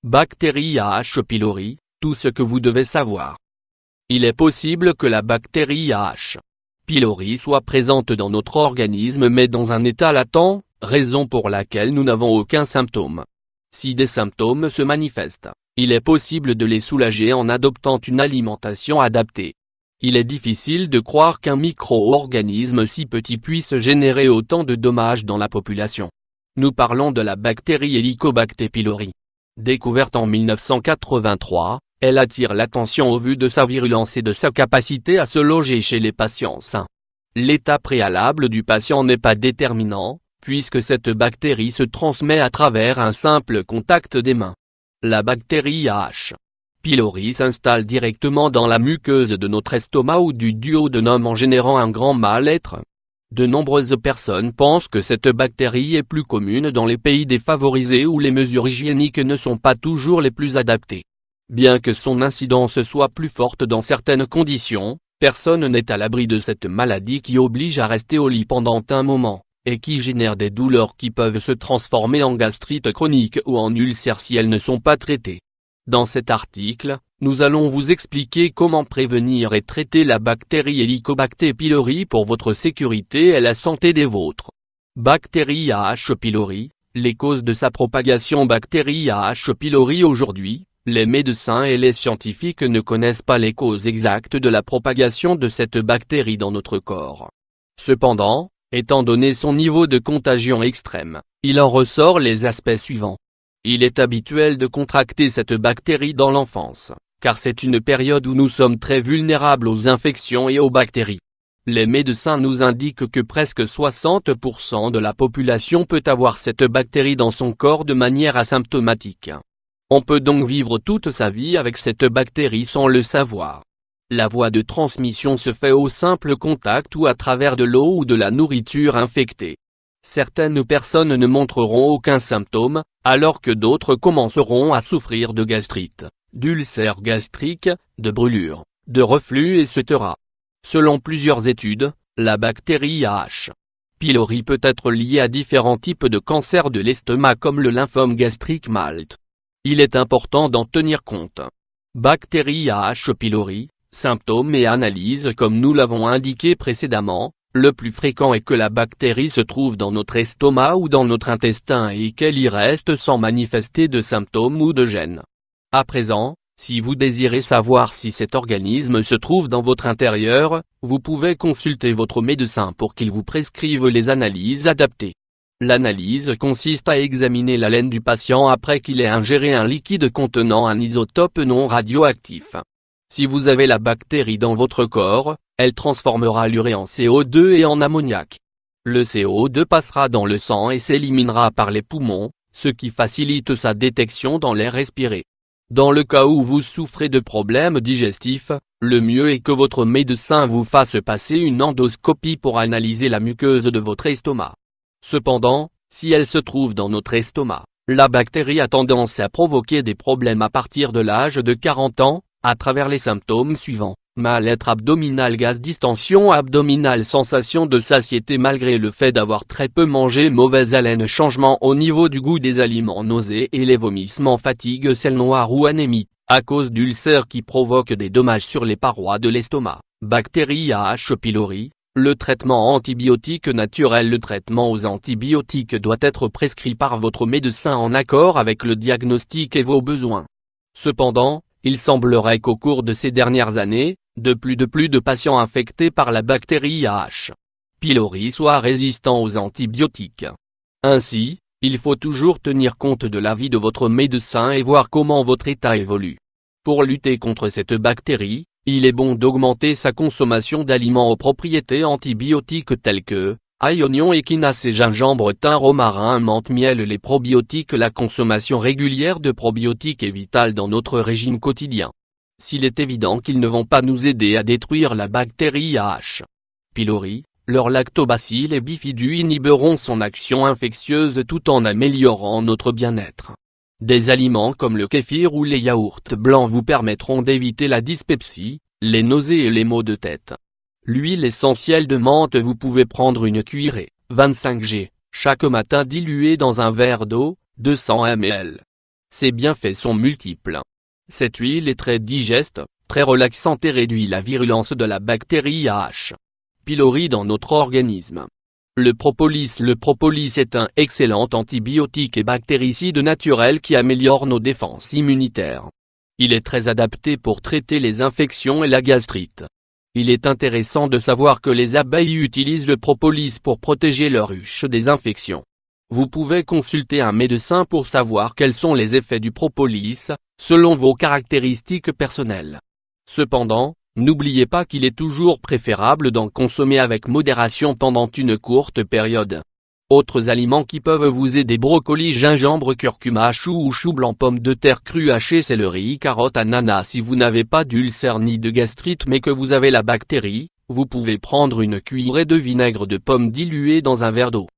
Bactérie H. pylori, tout ce que vous devez savoir. Il est possible que la bactérie H. pylori soit présente dans notre organisme mais dans un état latent, raison pour laquelle nous n'avons aucun symptôme. Si des symptômes se manifestent, il est possible de les soulager en adoptant une alimentation adaptée. Il est difficile de croire qu'un micro-organisme si petit puisse générer autant de dommages dans la population. Nous parlons de la bactérie Helicobacter pylori. Découverte en 1983, elle attire l'attention au vu de sa virulence et de sa capacité à se loger chez les patients sains. L'état préalable du patient n'est pas déterminant, puisque cette bactérie se transmet à travers un simple contact des mains. La bactérie H. pylori s'installe directement dans la muqueuse de notre estomac ou du duodénum en générant un grand mal-être. De nombreuses personnes pensent que cette bactérie est plus commune dans les pays défavorisés où les mesures hygiéniques ne sont pas toujours les plus adaptées. Bien que son incidence soit plus forte dans certaines conditions, personne n'est à l'abri de cette maladie qui oblige à rester au lit pendant un moment, et qui génère des douleurs qui peuvent se transformer en gastrite chronique ou en ulcère si elles ne sont pas traitées. Dans cet article, nous allons vous expliquer comment prévenir et traiter la bactérie Helicobacter pylori pour votre sécurité et la santé des vôtres. Bactérie H. pylori, les causes de sa propagation. Bactérie H. pylori. Aujourd'hui, les médecins et les scientifiques ne connaissent pas les causes exactes de la propagation de cette bactérie dans notre corps. Cependant, étant donné son niveau de contagion extrême, il en ressort les aspects suivants. Il est habituel de contracter cette bactérie dans l'enfance, car c'est une période où nous sommes très vulnérables aux infections et aux bactéries. Les médecins nous indiquent que presque 60% de la population peut avoir cette bactérie dans son corps de manière asymptomatique. On peut donc vivre toute sa vie avec cette bactérie sans le savoir. La voie de transmission se fait au simple contact ou à travers de l'eau ou de la nourriture infectée. Certaines personnes ne montreront aucun symptôme, alors que d'autres commenceront à souffrir de gastrite, d'ulcère gastrique, de brûlure, de reflux etc. Selon plusieurs études, la bactérie H. pylori peut être liée à différents types de cancers de l'estomac comme le lymphome gastrique MALT. Il est important d'en tenir compte. Bactérie H. pylori, symptômes et analyses. Comme nous l'avons indiqué précédemment, le plus fréquent est que la bactérie se trouve dans notre estomac ou dans notre intestin et qu'elle y reste sans manifester de symptômes ou de gêne. À présent, si vous désirez savoir si cet organisme se trouve dans votre intérieur, vous pouvez consulter votre médecin pour qu'il vous prescrive les analyses adaptées. L'analyse consiste à examiner la laine du patient après qu'il ait ingéré un liquide contenant un isotope non radioactif. Si vous avez la bactérie dans votre corps, elle transformera l'urée en CO2 et en ammoniac. Le CO2 passera dans le sang et s'éliminera par les poumons, ce qui facilite sa détection dans l'air respiré. Dans le cas où vous souffrez de problèmes digestifs, le mieux est que votre médecin vous fasse passer une endoscopie pour analyser la muqueuse de votre estomac. Cependant, si elle se trouve dans notre estomac, la bactérie a tendance à provoquer des problèmes à partir de l'âge de 40 ans, à travers les symptômes suivants: mal-être abdominal, gaz, distension abdominale, sensation de satiété malgré le fait d'avoir très peu mangé, mauvaise haleine, changement au niveau du goût des aliments, nausées et les vomissements, fatigue, sel noir ou anémie, à cause d'ulcères qui provoquent des dommages sur les parois de l'estomac. Bactérie H. pylori, le traitement antibiotique naturel. Le traitement aux antibiotiques doit être prescrit par votre médecin en accord avec le diagnostic et vos besoins. Cependant, il semblerait qu'au cours de ces dernières années, de plus de patients infectés par la bactérie H. pylori soient résistants aux antibiotiques. Ainsi, il faut toujours tenir compte de l'avis de votre médecin et voir comment votre état évolue. Pour lutter contre cette bactérie, il est bon d'augmenter sa consommation d'aliments aux propriétés antibiotiques tels que ail, oignon, équinace, gingembre, thym, romarin, menthe, miel. Les probiotiques. La consommation régulière de probiotiques est vitale dans notre régime quotidien. S'il est évident qu'ils ne vont pas nous aider à détruire la bactérie H. pylori, leurs lactobacilles et bifidus inhiberont son action infectieuse tout en améliorant notre bien-être. Des aliments comme le kéfir ou les yaourts blancs vous permettront d'éviter la dyspepsie, les nausées et les maux de tête. L'huile essentielle de menthe. Vous pouvez prendre une cuillerée, 25 g, chaque matin diluée dans un verre d'eau, 200 ml. Ses bienfaits sont multiples. Cette huile est très digeste, très relaxante et réduit la virulence de la bactérie H. pylori dans notre organisme. Le propolis est un excellent antibiotique et bactéricide naturel qui améliore nos défenses immunitaires. Il est très adapté pour traiter les infections et la gastrite. Il est intéressant de savoir que les abeilles utilisent le propolis pour protéger leur ruche des infections. Vous pouvez consulter un médecin pour savoir quels sont les effets du propolis, selon vos caractéristiques personnelles. Cependant, n'oubliez pas qu'il est toujours préférable d'en consommer avec modération pendant une courte période. Autres aliments qui peuvent vous aider: brocoli, gingembre, curcuma, chou ou chou blanc, pommes de terre crues hachées, céleri, carottes, ananas. Si vous n'avez pas d'ulcère ni de gastrite mais que vous avez la bactérie, vous pouvez prendre une cuillerée de vinaigre de pomme dilué dans un verre d'eau.